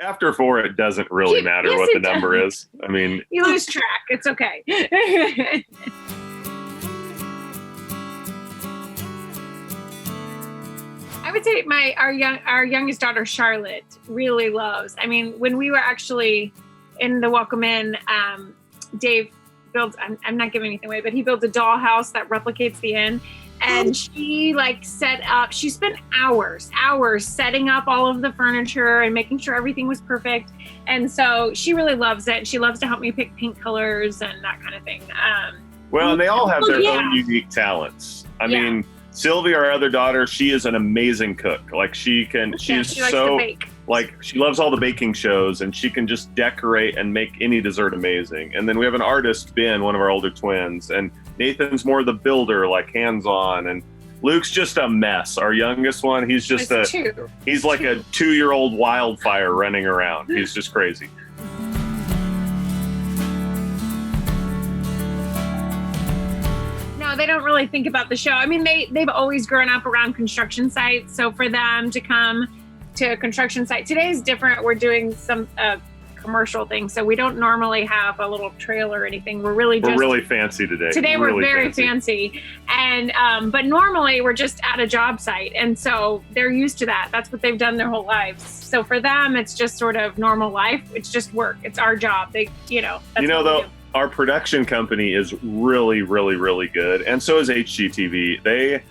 After 4, it doesn't really matter yes, what the it number does. is. I mean, You lose track. It's okay. I would say our youngest daughter, Charlotte, really loves. I mean, when we were actually in the welcome in, Dave builds, I'm not giving anything away, but he builds a dollhouse that replicates the inn. And she she spent hours setting up all of the furniture and making sure everything was perfect. And so she really loves it. She loves to help me pick paint colors and that kind of thing. well, and they all have their own unique talents. I mean, Sylvia, our other daughter, she is an amazing cook. Like she likes to bake. Like she loves all the baking shows, and she can just decorate and make any dessert amazing. And then we have an artist, Ben, one of our older twins, and Nathan's more the builder, like hands-on, and Luke's just a mess. Our youngest one, he's just he's like a 2-year-old wildfire running around. He's just crazy. No, they don't really think about the show. I mean, they've always grown up around construction sites, so for them to come to a construction site today is different. We're doing some commercial thing, so we don't normally have a little trailer or anything. We're really fancy today. Today we're very fancy, and but normally we're just at a job site, and so they're used to that. That's what they've done their whole lives. So for them, it's just sort of normal life. It's just work. It's our job. They, that's our production company is really, really, really good, and so is HGTV.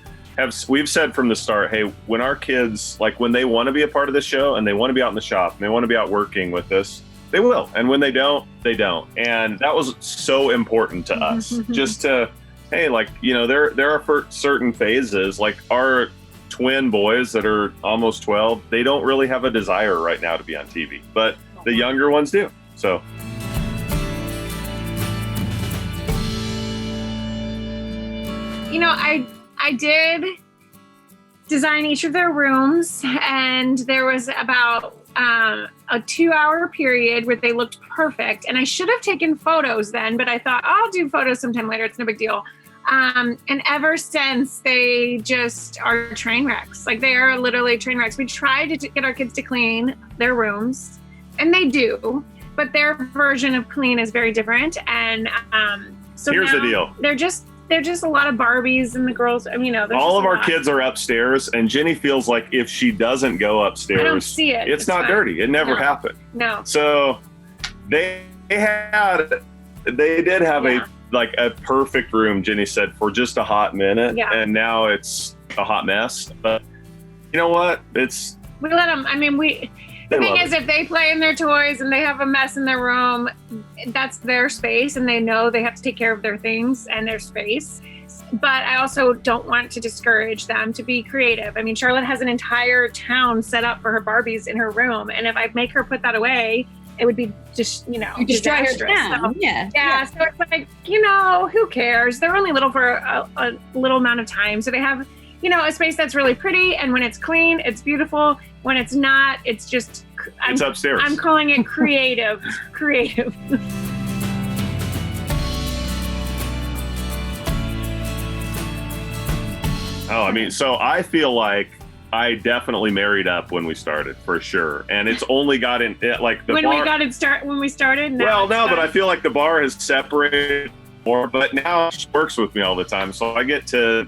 We've said from the start, hey, when our kids, like when they want to be a part of the show and they want to be out in the shop and they want to be out working with us, they will. And when they don't, they don't. And that was so important to us. Just to, hey, like, there are certain phases, like our twin boys that are almost 12, they don't really have a desire right now to be on TV, but the younger ones do. So. I did design each of their rooms, and there was about a 2-hour period where they looked perfect. And I should have taken photos then, but I thought I'll do photos sometime later. It's no big deal. And ever since, they just are train wrecks. Like they are literally train wrecks. We tried to get our kids to clean their rooms, and they do, but their version of clean is very different. And so here's the deal. They're just a lot of Barbies, and the girls, all of our kids are upstairs, and Jenny feels like if she doesn't go upstairs, I don't see it. It's not dirty. It never happened. No. So they did have a perfect room, Jenny said, for just a hot minute. Yeah. And now it's a hot mess. But you know what? We let them, the thing is, if they play in their toys and they have a mess in their room, that's their space, and they know they have to take care of their things and their space. But I also don't want to discourage them to be creative. Charlotte has an entire town set up for her Barbies in her room, and if I make her put that away, it would be just, you destroy her town. So, yeah. So it's like, who cares? They're only little for a little amount of time, so they have, a space that's really pretty, and when it's clean, it's beautiful. When it's not, it's just... It's upstairs. I'm calling it creative. Creative. So I feel like I definitely married up when we started, for sure. And it's only gotten, like the when bar... When we started? But I feel like the bar has separated more, but now she works with me all the time. So I get to...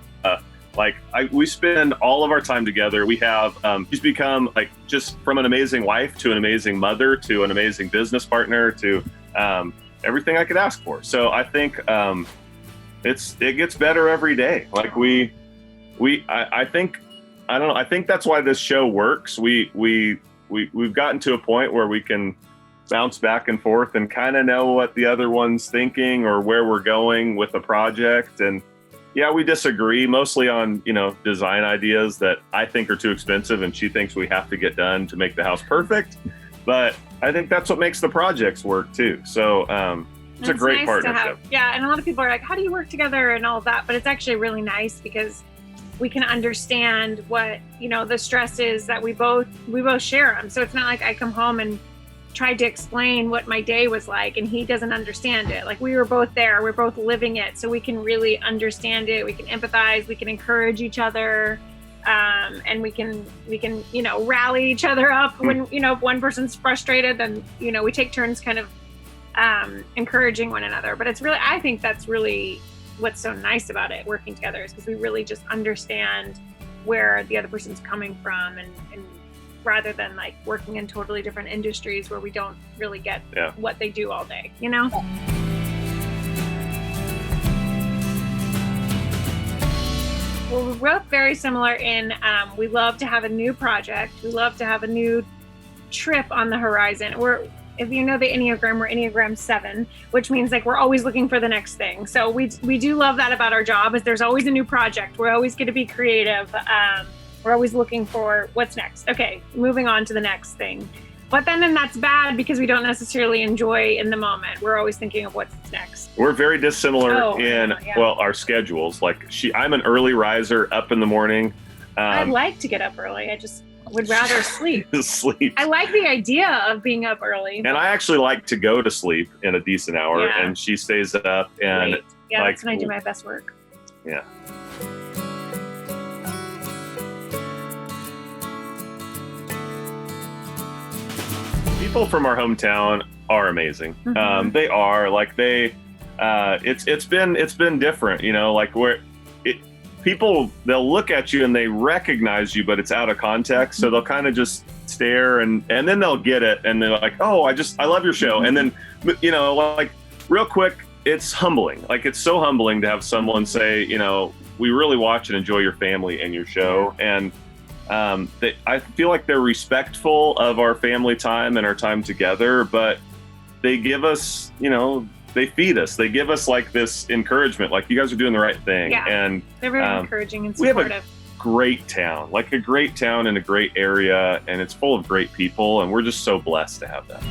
we spend all of our time together. We have, she's become just from an amazing wife to an amazing mother to an amazing business partner to everything I could ask for. So I think it gets better every day. I think that's why this show works. We've gotten to a point where we can bounce back and forth and kind of know what the other one's thinking or where we're going with the project. And yeah, we disagree mostly on, design ideas that I think are too expensive and she thinks we have to get done to make the house perfect. But I think that's what makes the projects work too. So it's a great partnership. And a lot of people are like, how do you work together and all that? But it's actually really nice because we can understand what, the stress is that we both share them. So it's not like I come home and tried to explain what my day was like and he doesn't understand it. Like we were both there, we're both living it, so we can really understand it, we can empathize, we can encourage each other. and we can rally each other up when if one person's frustrated, then we take turns kind of encouraging one another. But I think that's really what's so nice about it, working together, is because we really just understand where the other person's coming from, and rather than like working in totally different industries where we don't really get what they do all day, Well, we're both very similar in we love to have a new project. We love to have a new trip on the horizon. If you know the Enneagram, we're Enneagram 7, which means like we're always looking for the next thing. So we do love that about our job, is there's always a new project. We're always going to be creative. We're always looking for what's next. Okay, moving on to the next thing. But then that's bad because we don't necessarily enjoy in the moment. We're always thinking of what's next. We're very dissimilar in our schedules. Like I'm an early riser, up in the morning. I like to get up early. I just would rather sleep. Sleep. I like the idea of being up early. And I actually like to go to sleep in a decent hour, and she stays up. And Great. Yeah, that's when I do my best work. Yeah. People from our hometown are amazing. Mm-hmm. They are it's been different, like people, they'll look at you and they recognize you, but it's out of context. So they'll kind of just stare and then they'll get it. And they're like, oh, I love your show. And then, real quick, it's humbling. Like, it's so humbling to have someone say, we really watch and enjoy your family and your show. And I feel like they're respectful of our family time and our time together, but they give us, they feed us. They give us like this encouragement, like you guys are doing the right thing. Yeah, and they're very encouraging and supportive. We have a great town, like a great town in a great area, and it's full of great people, and we're just so blessed to have that.